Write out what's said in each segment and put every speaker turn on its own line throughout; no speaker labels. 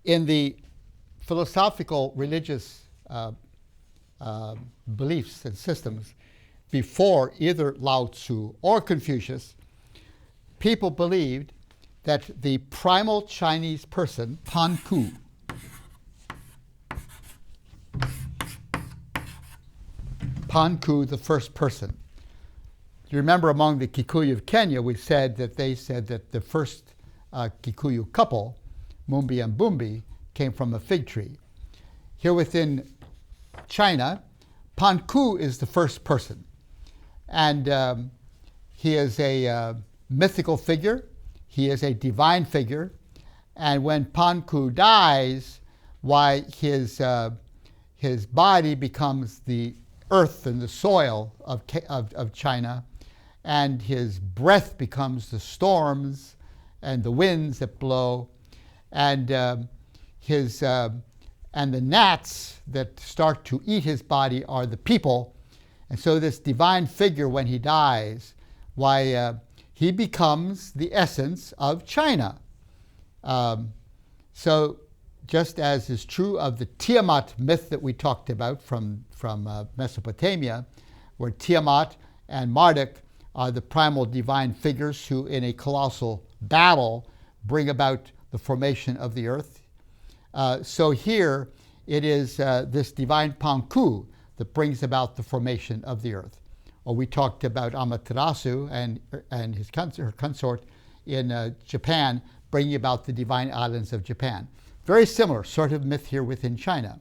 In the philosophical religious beliefs and systems before either Lao Tzu or Confucius, people believed that the primal Chinese person, Pan Ku, the first person. You remember among the Kikuyu of Kenya, we said that they said that the first Kikuyu couple, Mumbi and Bumbi, came from a fig tree. Here within China, Pan Ku is the first person. And he is a mythical figure. He is a divine figure. And when Pan Ku dies, why his body becomes the earth and the soil of China, and his breath becomes the storms and the winds that blow, and the gnats that start to eat his body are the people. And so this divine figure, when he dies, he becomes the essence of China. So just as is true of the Tiamat myth that we talked about from Mesopotamia, where Tiamat and Marduk are the primal divine figures who, in a colossal battle, bring about the formation of the earth. So here it is this divine Pan Ku that brings about the formation of the earth. Or we talked about Amaterasu and her consort in Japan, bringing about the divine islands of Japan. Very similar sort of myth here within China.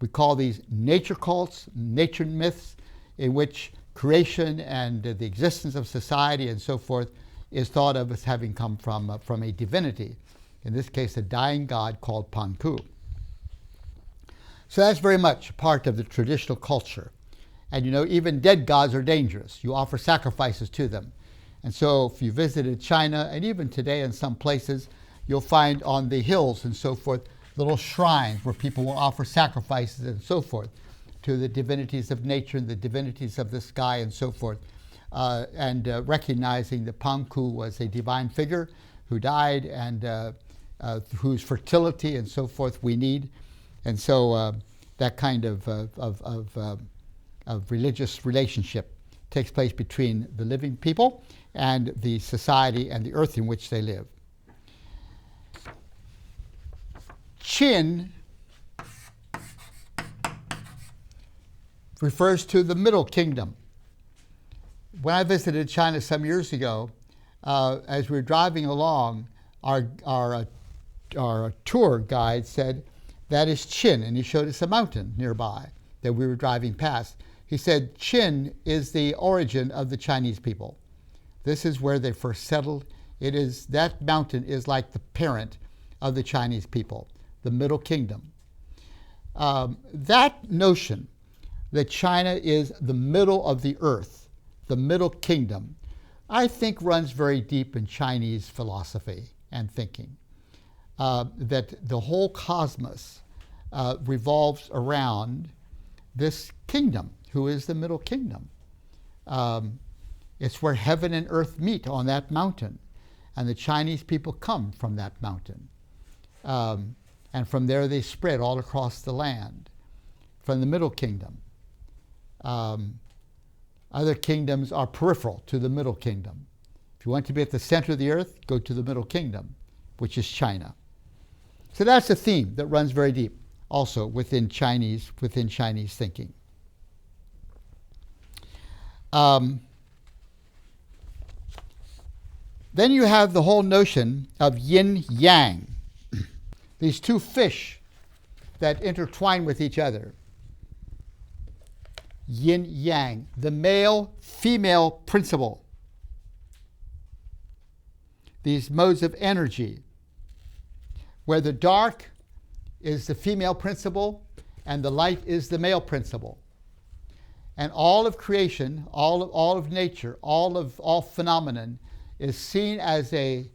We call these nature cults, nature myths, in which creation and the existence of society and so forth is thought of as having come from a divinity, in this case a dying god called Pan Ku. So that's very much part of the traditional culture. And even dead gods are dangerous. You offer sacrifices to them. And so if you visited China, and even today in some places, you'll find on the hills and so forth little shrines where people will offer sacrifices and so forth to the divinities of nature and the divinities of the sky and so forth, and recognizing that Pan Ku was a divine figure who died and whose fertility and so forth we need. And so that kind of religious relationship takes place between the living people and the society and the earth in which they live. Qin refers to the Middle Kingdom. When I visited China some years ago, as we were driving along, our tour guide said, "That is Qin," and he showed us a mountain nearby that we were driving past. He said, "Qin is the origin of the Chinese people. This is where they first settled. That mountain is like the parent of the Chinese people, the Middle Kingdom." That notion that China is the middle of the earth, the Middle Kingdom, I think runs very deep in Chinese philosophy and thinking. That the whole cosmos revolves around this kingdom, who is the Middle Kingdom. It's where heaven and earth meet on that mountain, and the Chinese people come from that mountain. And from there they spread all across the land, from the Middle Kingdom. Other kingdoms are peripheral to the Middle Kingdom. If you want to be at the center of the earth, go to the Middle Kingdom, which is China. So that's a theme that runs very deep also within Chinese thinking. Then you have the whole notion of yin-yang, these two fish that intertwine with each other. Yin-yang, the male-female principle. These modes of energy, where the dark is the female principle and the light is the male principle. And all of creation, all of nature, all phenomenon is seen as a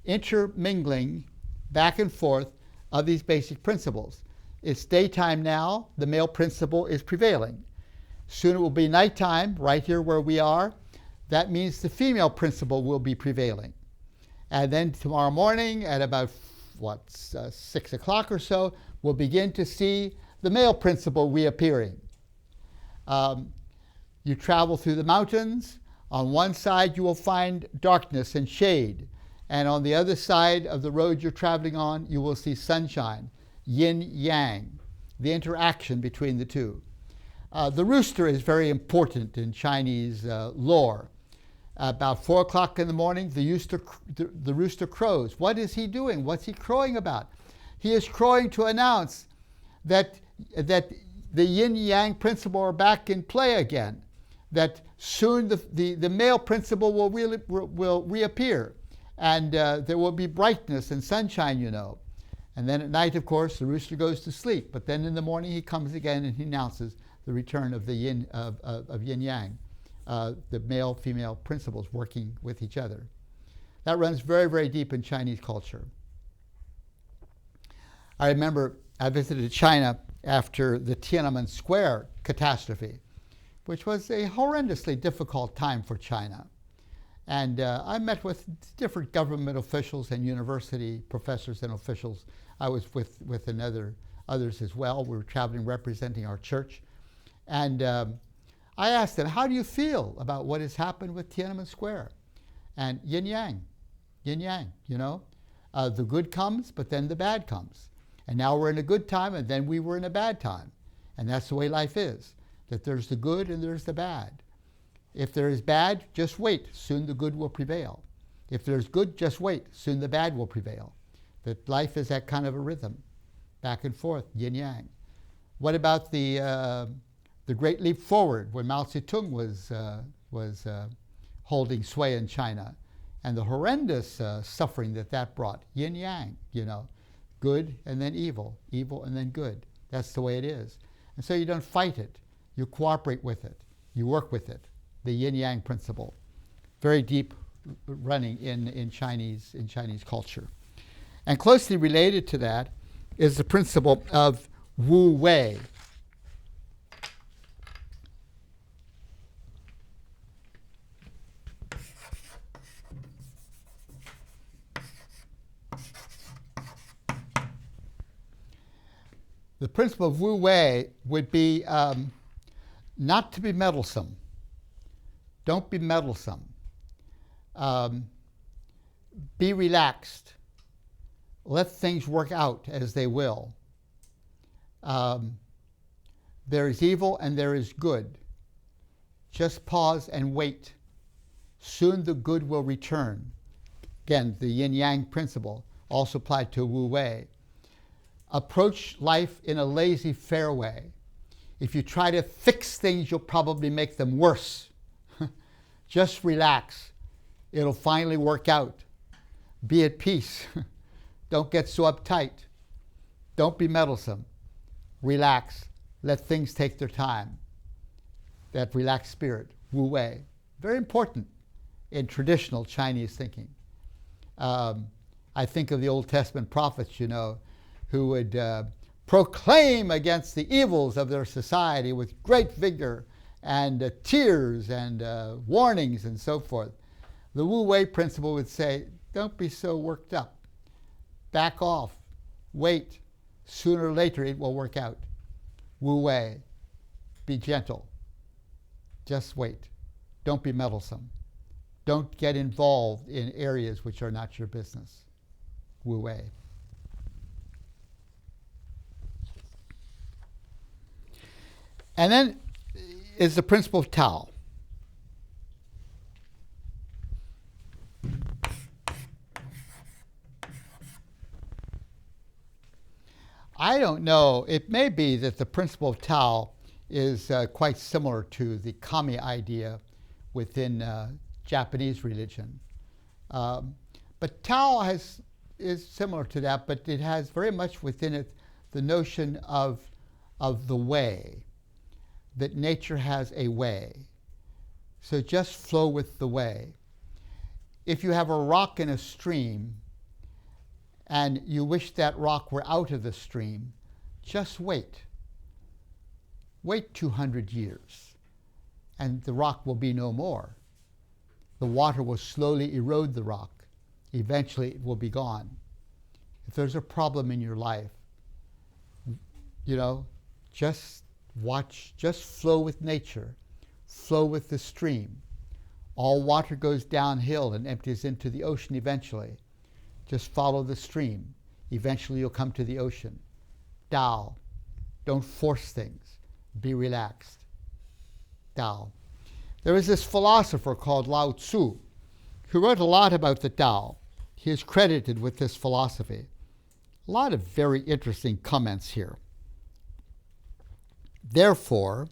intermingling back and forth of these basic principles. It's daytime now, the male principle is prevailing. Soon it will be nighttime, right here where we are. That means the female principle will be prevailing. And then tomorrow morning at about 6 o'clock or so, we'll begin to see the male principle reappearing. You travel through the mountains. On one side, you will find darkness and shade. And on the other side of the road you're traveling on, you will see sunshine, yin-yang, the interaction between the two. The rooster is very important in Chinese lore. About 4 o'clock in the morning, the rooster crows. What is he doing? What's he crowing about? He is crowing to announce that the yin-yang principle are back in play again, that soon the male principle will reappear, and there will be brightness and sunshine, you know. And then at night, of course, the rooster goes to sleep, but then in the morning he comes again and he announces the return of the yin-yang, the male-female principles working with each other. That runs very, very deep in Chinese culture. I remember I visited China after the Tiananmen Square catastrophe, which was a horrendously difficult time for China. And I met with different government officials and university professors and officials. I was with others as well. We were traveling representing our church. And I asked them, how do you feel about what has happened with Tiananmen Square? And yin-yang, you know. The good comes, but then the bad comes. And now we're in a good time, and then we were in a bad time. And that's the way life is, that there's the good and there's the bad. If there is bad, just wait. Soon the good will prevail. If there's good, just wait. Soon the bad will prevail. That life is that kind of a rhythm, back and forth, yin-yang. What about the Great Leap Forward, when Mao Zedong was holding sway in China, and the horrendous suffering that brought? Yin-yang, you know. Good and then evil, evil and then good. That's the way it is. And so you don't fight it. You cooperate with it. You work with it. The yin-yang principle, very deep running in Chinese culture. And closely related to that is the principle of wu-wei. The principle of wu-wei would be not to be meddlesome. Don't be meddlesome. Be relaxed. Let things work out as they will. There is evil and there is good. Just pause and wait. Soon the good will return. Again, the yin-yang principle also applied to wu-wei. Approach life in a laissez-faire way. If you try to fix things, you'll probably make them worse. Just relax. It'll finally work out. Be at peace. Don't get so uptight. Don't be meddlesome. Relax. Let things take their time. That relaxed spirit, wu-wei, very important in traditional Chinese thinking. I think of the Old Testament prophets, you know, who would proclaim against the evils of their society with great vigor and tears and warnings and so forth. The wu-wei principle would say, don't be so worked up. Back off. Wait. Sooner or later it will work out. Wu-wei. Be gentle. Just wait. Don't be meddlesome. Don't get involved in areas which are not your business. Wu-wei. And then is the principle of Tao. I don't know. It may be that the principle of Tao is quite similar to the kami idea within Japanese religion. But Tao is similar to that, but it has very much within it the notion of the way, that nature has a way. So just flow with the way. If you have a rock in a stream and you wish that rock were out of the stream, just wait. Wait 200 years and the rock will be no more. The water will slowly erode the rock. Eventually it will be gone. If there's a problem in your life, just watch, just flow with nature, flow with the stream. All water goes downhill and empties into the ocean eventually. Just follow the stream. Eventually you'll come to the ocean. Tao. Don't force things. Be relaxed. Tao. There was this philosopher called Lao Tzu who wrote a lot about the Tao. He is credited with this philosophy. A lot of very interesting comments here. Therefore,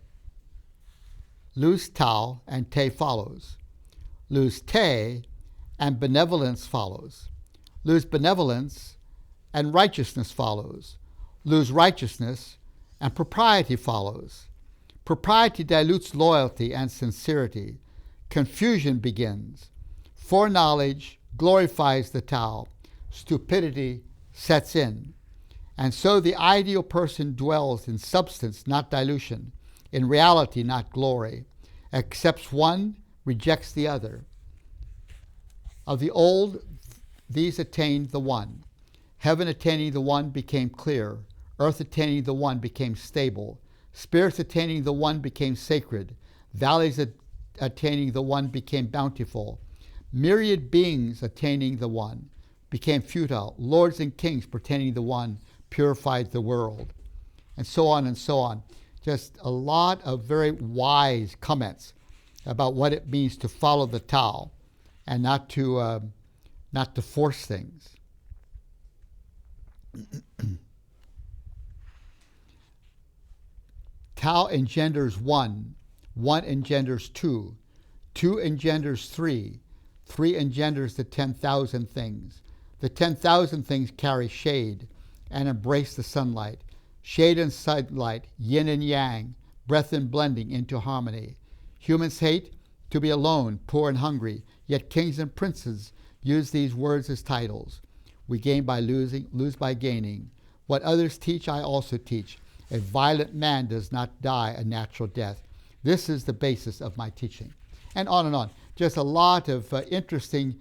lose Tao and Te follows. Lose Te and benevolence follows. Lose benevolence and righteousness follows. Lose righteousness and propriety follows. Propriety dilutes loyalty and sincerity. Confusion begins. Foreknowledge glorifies the Tao. Stupidity sets in. And so the ideal person dwells in substance, not dilution, in reality, not glory, accepts one, rejects the other. Of the old, these attained the one. Heaven attaining the one became clear. Earth attaining the one became stable. Spirits attaining the one became sacred. Valleys attaining the one became bountiful. Myriad beings attaining the one became futile. Lords and kings pertaining the one purified the world. And so on and so on. Just a lot of very wise comments about what it means to follow the Tao and not to force things. Tao engenders one, one engenders two, two engenders three, three engenders the 10,000 things. The 10,000 things carry shade and embrace the sunlight. Shade and sunlight, yin and yang, breath and blending into harmony. Humans hate to be alone, poor and hungry, yet kings and princes use these words as titles. We gain by losing, lose by gaining. What others teach, I also teach. A violent man does not die a natural death. This is the basis of my teaching. And on and on. Just a lot of interesting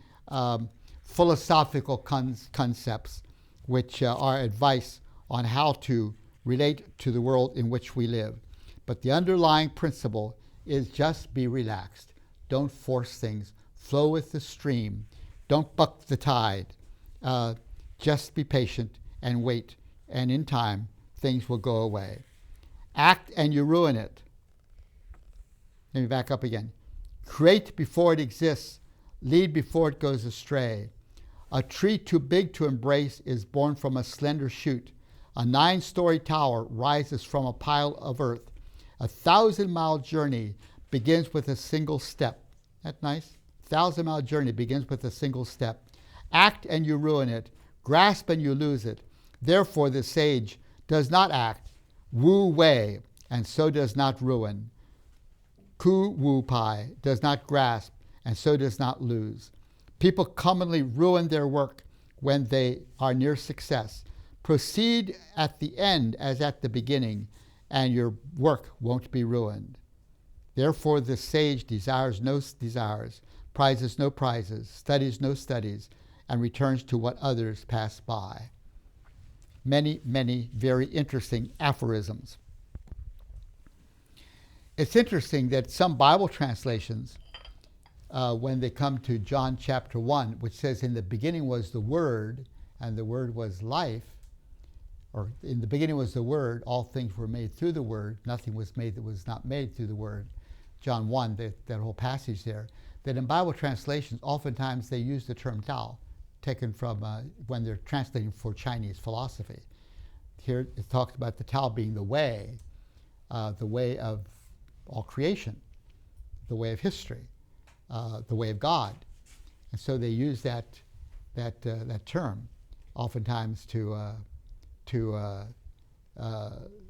philosophical concepts which are advice on how to relate to the world in which we live. But the underlying principle is just be relaxed. Don't force things. Flow with the stream. Don't buck the tide. Just be patient and wait. And in time, things will go away. Act and you ruin it. Let me back up again. Create before it exists. Lead before it goes astray. A tree too big to embrace is born from a slender shoot. A 9-story tower rises from a pile of earth. A 1,000-mile journey begins with a single step. That nice? 1,000-mile journey begins with a single step. Act and you ruin it. Grasp and you lose it. Therefore the sage does not act. Wu-wei, and so does not ruin. Ku-wu-pai does not grasp, and so does not lose. People commonly ruin their work when they are near success. Proceed at the end as at the beginning, and your work won't be ruined. Therefore the sage desires no desires, prizes no prizes, studies no studies, and returns to what others pass by. Many, many very interesting aphorisms. It's interesting that some Bible translations, when they come to John chapter 1, which says, in the beginning was the Word, and the Word was life, or in the beginning was the Word, all things were made through the Word, nothing was made that was not made through the Word. John 1, that whole passage there, that in Bible translations, oftentimes they use the term Tao, taken from when they're translating for Chinese philosophy. Here it talks about the Tao being the way of all creation, the way of history, the way of God. And so they use that term oftentimes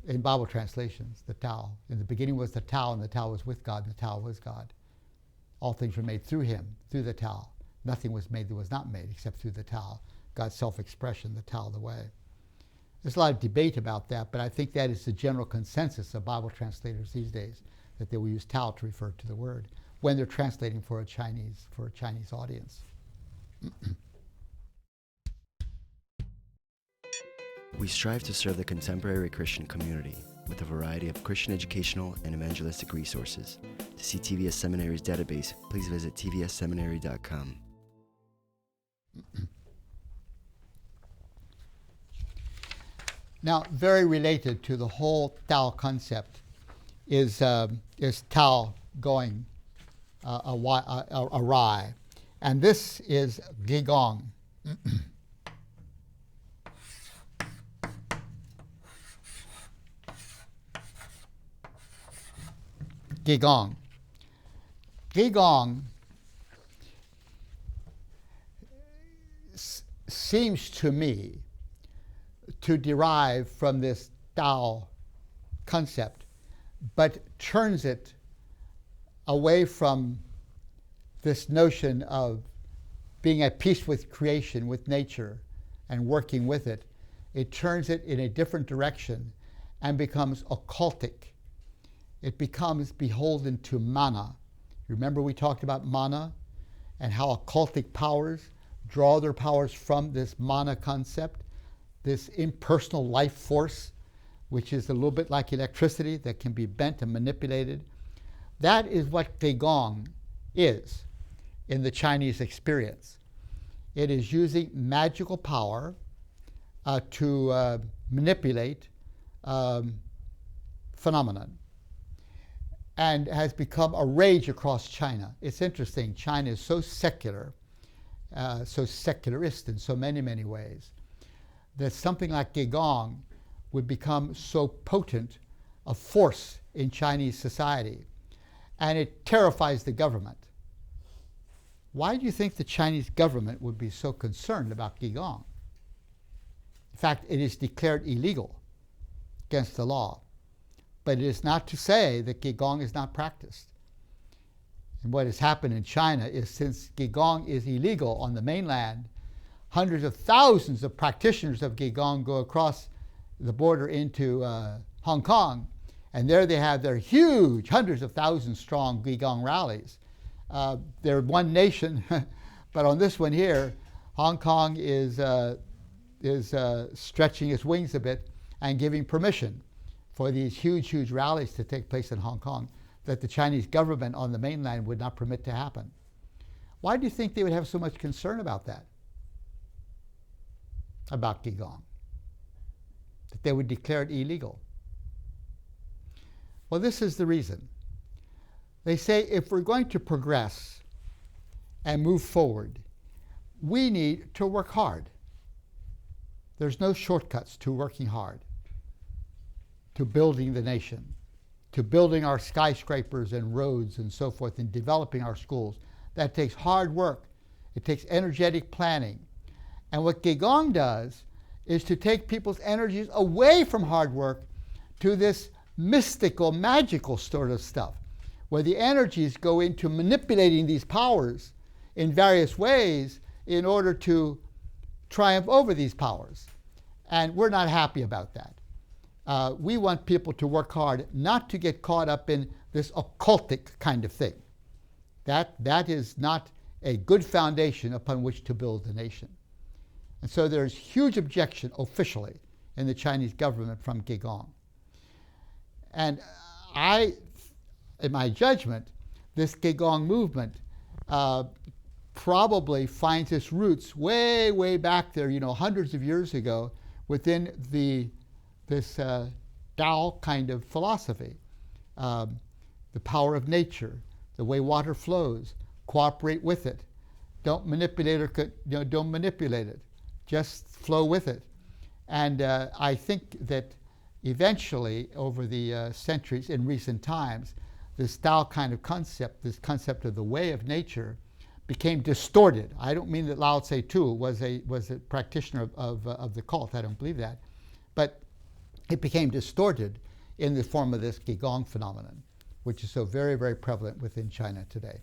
in Bible translations, the Tao. In the beginning was the Tao, and the Tao was with God, and the Tao was God. All things were made through him, through the Tao. Nothing was made that was not made except through the Tao. God's self-expression, the Tao, the way. There's a lot of debate about that, but I think that is the general consensus of Bible translators these days, that they will use Tao to refer to the word when they're translating for a Chinese audience.
We strive to serve the contemporary Christian community with a variety of Christian educational and evangelistic resources. To see TVS Seminary's database, please visit tvsseminary.com.
Now, very related to the whole Tao concept is Tao going awry. And this is Qigong. Qigong. Qigong seems to me to derive from this Tao concept, but turns it away from this notion of being at peace with creation, with nature, and working with it. It turns it in a different direction and becomes occultic. It becomes beholden to mana. Remember we talked about mana and how occultic powers draw their powers from this mana concept, this impersonal life force, which is a little bit like electricity that can be bent and manipulated. That is what Qigong is in the Chinese experience. It is using magical power to manipulate phenomenon, and has become a rage across China. It's interesting, China is so secular, so secularist in so many, many ways, that something like Qigong would become so potent a force in Chinese society, and it terrifies the government. Why do you think the Chinese government would be so concerned about Qigong? In fact, it is declared illegal against the law. But it is not to say that Qigong is not practiced. And what has happened in China is, since Qigong is illegal on the mainland, hundreds of thousands of practitioners of Qigong go across the border into Hong Kong, and there they have their huge, hundreds of thousands strong Qigong rallies. They're one nation, but on this one here, Hong Kong is stretching its wings a bit and giving permission for these huge, huge rallies to take place in Hong Kong that the Chinese government on the mainland would not permit to happen. Why do you think they would have so much concern about that? About Qigong? That they would declare it illegal? Well, this is the reason. They say if we're going to progress and move forward, we need to work hard. There's no shortcuts to working hard, to building the nation, to building our skyscrapers and roads and so forth, and developing our schools. That takes hard work. It takes energetic planning. And what Qigong does is to take people's energies away from hard work to this mystical, magical sort of stuff, where the energies go into manipulating these powers in various ways in order to triumph over these powers. And we're not happy about that. We want people to work hard, not to get caught up in this occultic kind of thing. That is not a good foundation upon which to build the nation. And so there's huge objection officially in the Chinese government from Qigong. And in my judgment, this Qigong movement probably finds its roots way, way back there, hundreds of years ago, within this Tao kind of philosophy. The power of nature, the way water flows, cooperate with it. Don't manipulate don't manipulate it. Just flow with it. And I think that eventually, over the centuries, in recent times, this Tao kind of concept, this concept of the way of nature, became distorted. I don't mean that Lao Tse too was a practitioner of the cult. I don't believe that. But it became distorted in the form of this Qigong phenomenon, which is so very, very prevalent within China today.